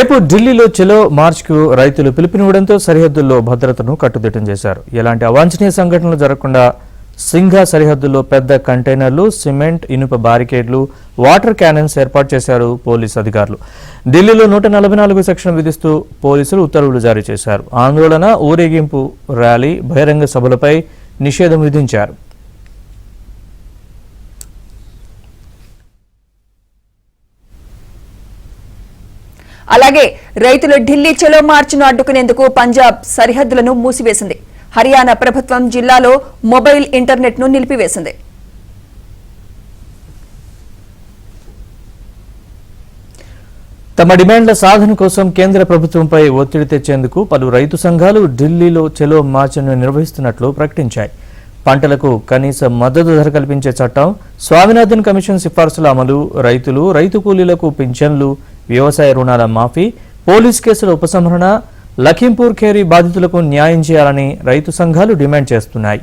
రేపు ఢిల్లీలో చలో మార్చ్కు రైతులు పిలుపునివ్వడంతో సరిహద్దుల్లో భద్రతను కట్టుదిట్టం చేశారు. ఎలాంటి అవాంఛనీయ సంఘటనలు జరగకుండా సింఘా సరిహద్దుల్లో పెద్ద కంటైనర్లు, సిమెంట్, ఇనుప బారికేడ్లు, వాటర్ క్యానన్స్ ఏర్పాటు చేశారు పోలీసు అధికారులు. ఢిల్లీలో 144 సెక్షన్ విధిస్తూ పోలీసులు ఉత్తర్వులు జారీ చేశారు. ఆందోళన, ఊరేగింపు, ర్యాలీ, బహిరంగ సభలపై నిషేధం విధించారు. అలాగే రైతులు ఢిల్లీ చలో మార్చ్ను అడ్డుకునేందుకు పంజాబ్ సరిహద్దులను మూసివేసింది. హర్యానా ప్రభుత్వం జిల్లాలో మొబైల్ ఇంటర్నెట్ను నిలిపివేసింది. తమ డిమాండ్ల సాధన కోసం కేంద్ర ప్రభుత్వంపై ఒత్తిడి తెచ్చేందుకు పలు రైతు సంఘాలు ఢిల్లీలో చలో మార్చ్ను నిర్వహిస్తున్నట్లు ప్రకటించాయి. పంటలకు కనీస మద్దతు ధర కల్పించే చట్టం, స్వామినాథన్ కమిషన్ సిఫార్సుల అమలు, రైతులు, రైతు కూలీలకు పింఛన్లు, వ్యవసాయ రుణాల మాఫీ, పోలీస్ కేసుల ఉపసంహరణ, లఖింపూర్ ఖేరీ బాధితులకు న్యాయం చేయాలని రైతు సంఘాలు డిమాండ్ చేస్తున్నాయి.